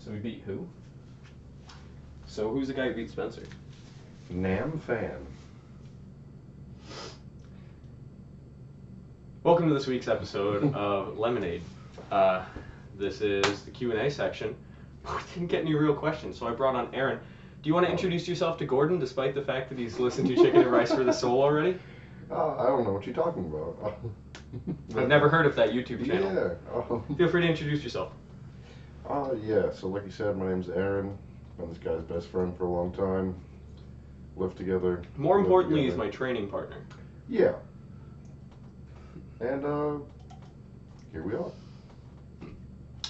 So we beat who? So who's the guy who beat Spencer? Nam Fan. Welcome to this week's episode of Lemonade. This is the Q&A section. We didn't get any real questions, so I brought on Aaron. Do you want to introduce yourself to Gordon, despite the fact that he's listened to Chicken and Rice for the Soul already? I don't know what you're talking about. I've never heard of that YouTube channel. Yeah. Feel free to introduce yourself. Yeah, so like you said, my name's Aaron. Been this guy's best friend for a long time. Lived together. More importantly, he's my training partner. Yeah. And, here we are.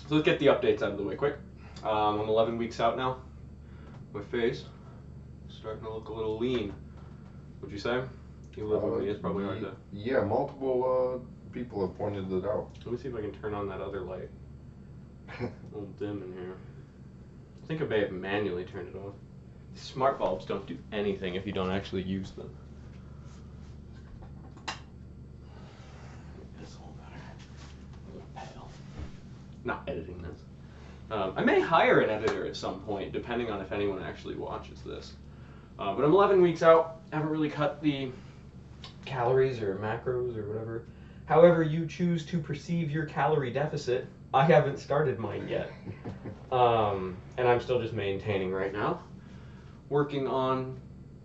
So let's get the updates out of the way quick. I'm 11 weeks out now. My face starting to look a little lean. Would you say? You live with me, it's probably hard to... Yeah, multiple people have pointed it out. Let me see if I can turn on that other light. A little dim in here. I think I may have manually turned it off. Smart bulbs don't do anything if you don't actually use them. It's a little better. A little pale. Not editing this. I may hire an editor at some point, depending on if anyone actually watches this. But I'm 11 weeks out. Haven't really cut the calories or macros or whatever. However you choose to perceive your calorie deficit. I haven't started mine yet. And I'm still just maintaining right now. Working on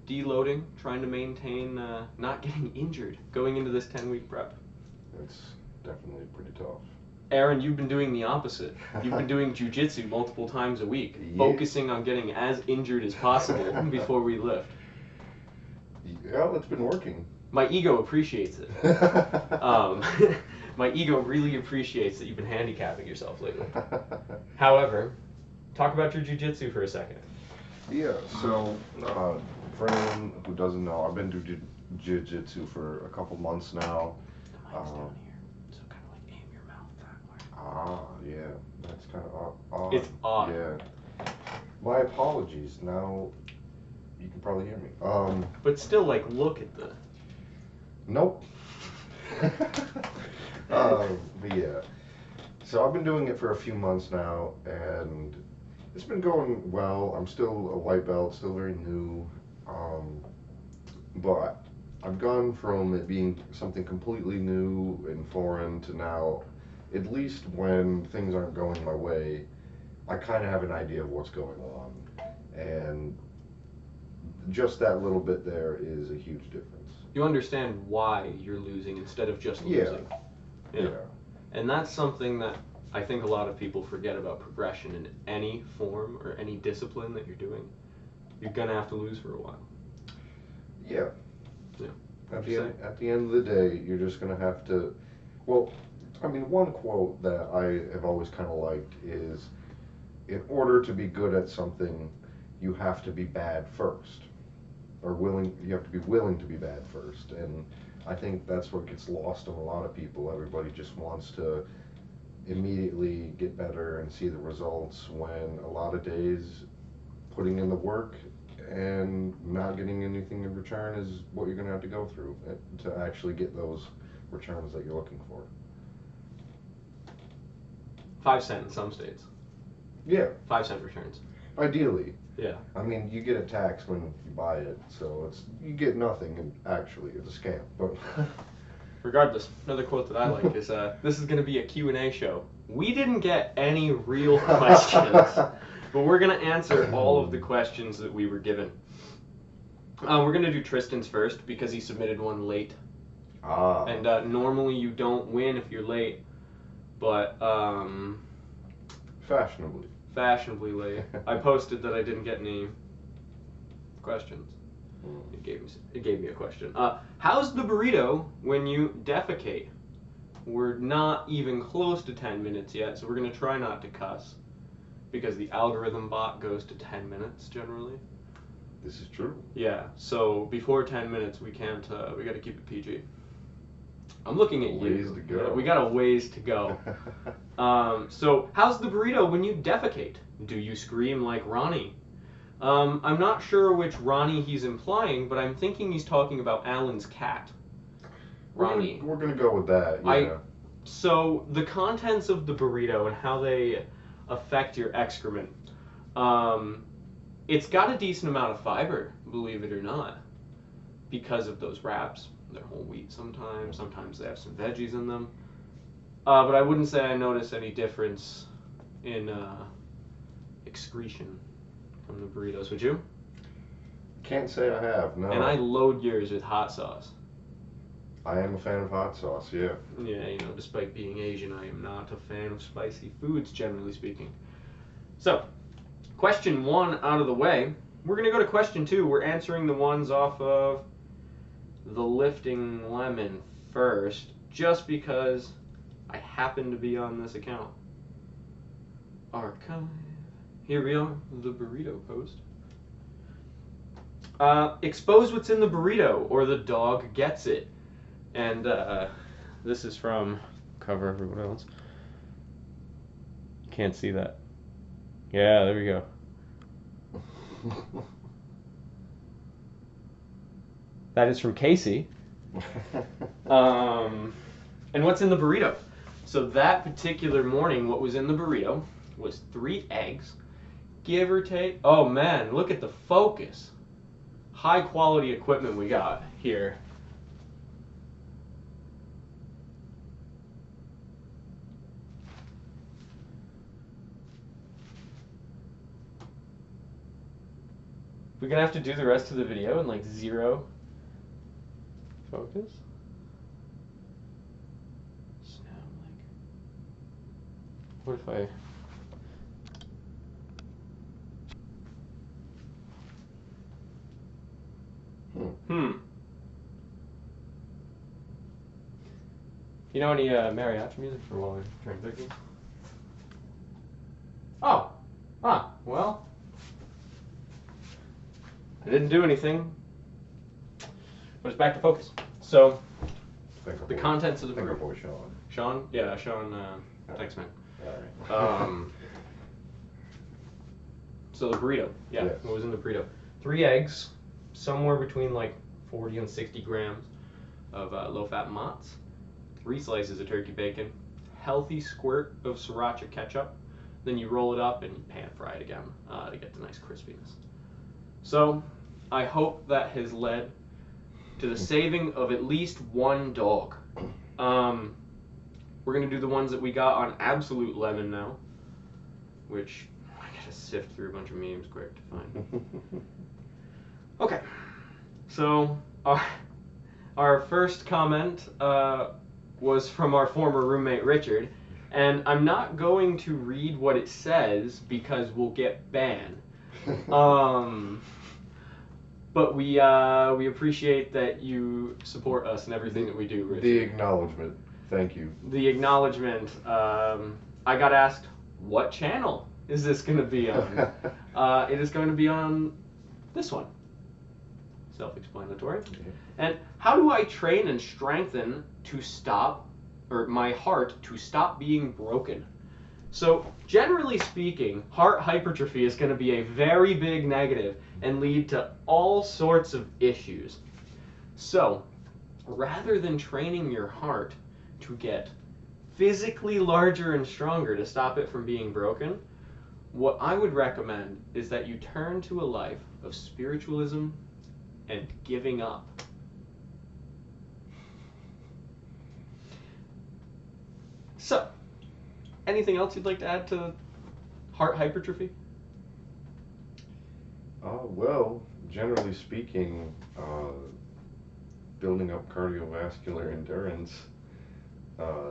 deloading, trying to maintain not getting injured going into this 10-week prep. It's definitely pretty tough. Aaron, you've been doing the opposite. You've been doing jiu-jitsu multiple times a week, focusing on getting as injured as possible before we lift. Yeah, it's been working. My ego appreciates it. My ego really appreciates that you've been handicapping yourself lately. However, talk about your jiu-jitsu for a second. Yeah, so for anyone who doesn't know, I've been doing jiu-jitsu for a couple months now. The mic's down here, so kind of like aim your mouth that way. Yeah, that's kind of odd. It's odd. Yeah. My apologies. Now you can probably hear me. But still, like, look at the... Nope. But yeah. So I've been doing it for a few months now, and it's been going well. I'm still a white belt, still very new. But I've gone from it being something completely new and foreign to now, at least when things aren't going my way, I kind of have an idea of what's going on. And just that little bit there is a huge difference. You understand why you're losing instead of just losing. Yeah. And that's something that I think a lot of people forget about progression in any form or any discipline that you're doing. You're gonna have to lose for a while. Yeah. Yeah. At the end of the day, you're just gonna have to. Well, I mean, one quote that I have always kind of liked is, "In order to be good at something, you have to be bad first, or willing. You have to be willing to be bad first." And I think that's what gets lost on a lot of people. Everybody just wants to immediately get better and see the results, when a lot of days putting in the work and not getting anything in return is what you're going to have to go through to actually get those returns that you're looking for. 5 cent in some states. Yeah. 5 cent returns. Ideally. Yeah. I mean, you get a tax when you buy it, so you get nothing, and actually it's a scam. But regardless, another quote that I like is, this is going to be a Q&A show. We didn't get any real questions, but we're going to answer all of the questions that we were given. We're going to do Tristan's first because he submitted one late. And normally you don't win if you're late, but fashionably late. I posted that I didn't get any questions. It gave me a question. How's the burrito when you defecate? We're not even close to 10 minutes yet, so we're going to try not to cuss, because the algorithm bot goes to 10 minutes generally. This is true. Yeah, so before 10 minutes we can't, we got to keep it PG. I'm looking at you. Ways to go. Yeah, we got a ways to go. So how's the burrito when you defecate? Do you scream like Ronnie? I'm not sure which Ronnie he's implying, but I'm thinking he's talking about Alan's cat. Ronnie. We're gonna go with that. Yeah. So the contents of the burrito and how they affect your excrement. It's got a decent amount of fiber, believe it or not, because of those wraps. They're whole wheat sometimes. Sometimes they have some veggies in them. But I wouldn't say I notice any difference in excretion from the burritos. Would you? Can't say I have, no. And I load yours with hot sauce. I am a fan of hot sauce, yeah. Yeah, you know, despite being Asian, I am not a fan of spicy foods, generally speaking. So, question 1 out of the way. We're going to go to question 2. We're answering the ones off of the Lifting Lemon first, just because I happen to be on this account. Archive. Here we are, the burrito post. Expose what's in the burrito, or the dog gets it. And this is from cover everyone else. Can't see that. Yeah, there we go. That is from Casey. And what's in the burrito? So that particular morning, what was in the burrito was 3 eggs, give or take. Oh man, look at the focus. High quality equipment we got here. We're gonna have to do the rest of the video in like 0 focus. So now I'm like, what if I? You know any mariachi music for while we're trying cooking? Oh, well, I didn't do anything, but it's back to focus. So, the contents of the Finger burrito. boy Sean. Sean? Yeah, Sean, thanks man. Alright. So the burrito, yeah, Yes. what was in the burrito? 3 eggs, somewhere between like 40 and 60 grams of low-fat mozz, 3 slices of turkey bacon, healthy squirt of sriracha ketchup, then you roll it up and pan fry it again to get the nice crispiness. So, I hope that has led to the saving of at least 1 dog. We're going to do the ones that we got on Absolute Lemon now, which I gotta sift through a bunch of memes quick to find. Okay, so our first comment was from our former roommate Richard, and I'm not going to read what it says because we'll get banned. But we appreciate that you support us and everything that we do, Richard. The acknowledgement. Thank you. The acknowledgement. I got asked, what channel is this going to be on? It is going to be on this one. Self-explanatory. Yeah. And how do I train and strengthen to stop, or my heart to stop being broken? So, generally speaking, heart hypertrophy is going to be a very big negative and lead to all sorts of issues. So, rather than training your heart to get physically larger and stronger to stop it from being broken, what I would recommend is that you turn to a life of spiritualism and giving up. So, anything else you'd like to add to heart hypertrophy? Well, generally speaking, building up cardiovascular endurance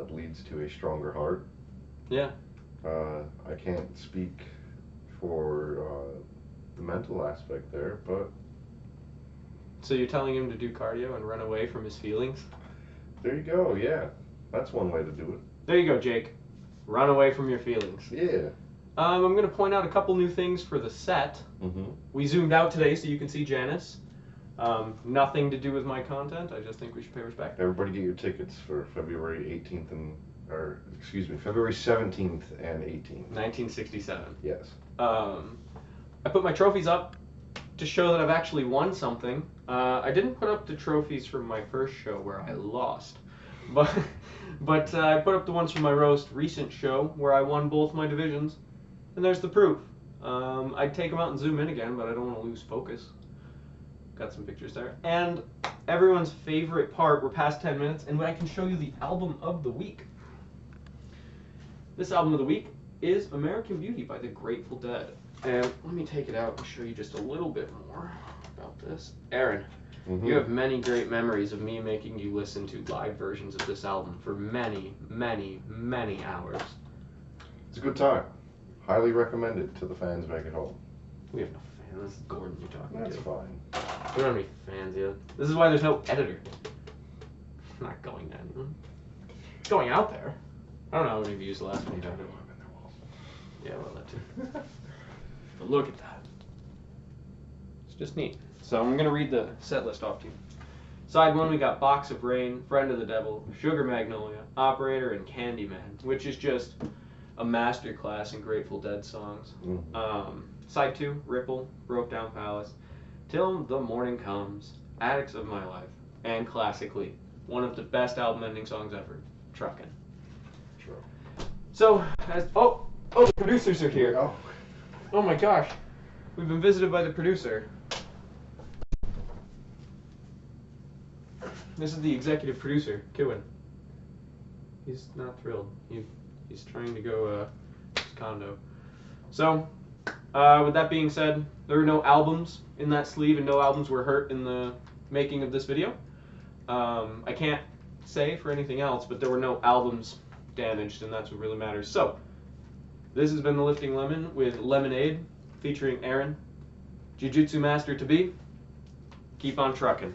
leads to a stronger heart. Yeah. I can't speak for the mental aspect there, but... So you're telling him to do cardio and run away from his feelings? There you go, yeah. That's one way to do it. There you go, Jake. Run away from your feelings. Yeah. I'm going to point out a couple new things for the set. Mm-hmm. We zoomed out today so you can see Janice. Nothing to do with my content. I just think we should pay respect. Everybody get your tickets for February 18th and, February 17th and 18th. 1967. Yes. I put my trophies up to show that I've actually won something. I didn't put up the trophies from my first show where I lost, but I put up the ones from my most recent show where I won both my divisions. And there's the proof. I'd take them out and zoom in again, but I don't want to lose focus. Got some pictures there. And everyone's favorite part, we're past 10 minutes, and I can show you the album of the week. This album of the week is American Beauty by the Grateful Dead. And let me take it out and show you just a little bit more about this. Aaron, you have many great memories of me making you listen to live versions of this album for many, many, many hours. It's a good time. Highly recommended to the fans back at home. We have no fans. This is Gordon you're talking to. That's fine. We don't have any fans yet. This is why there's no editor. I'm not going to anyone. It's going out there. I don't know how many views the last one got. Yeah, well, that too. But look at that. It's just neat. So I'm going to read the set list off to you. Side 1, we got Box of Rain, Friend of the Devil, Sugar Magnolia, Operator, and Candyman, which is just a masterclass in Grateful Dead songs. Side 2, Ripple, Broke Down Palace, Till the Morning Comes, Addicts of My Life, and classically, one of the best album ending songs ever, Truckin'. Sure. So, the producers are here. Oh. Oh my gosh. We've been visited by the producer. This is the executive producer, Kewin. He's not thrilled. He's trying to go to his condo. So, with that being said, there were no albums in that sleeve and no albums were hurt in the making of this video. I can't say for anything else, but there were no albums damaged, and that's what really matters. So, this has been The Lifting Lemon with Lemonade, featuring Aaron, Jiu-Jitsu Master to be. Keep on trucking.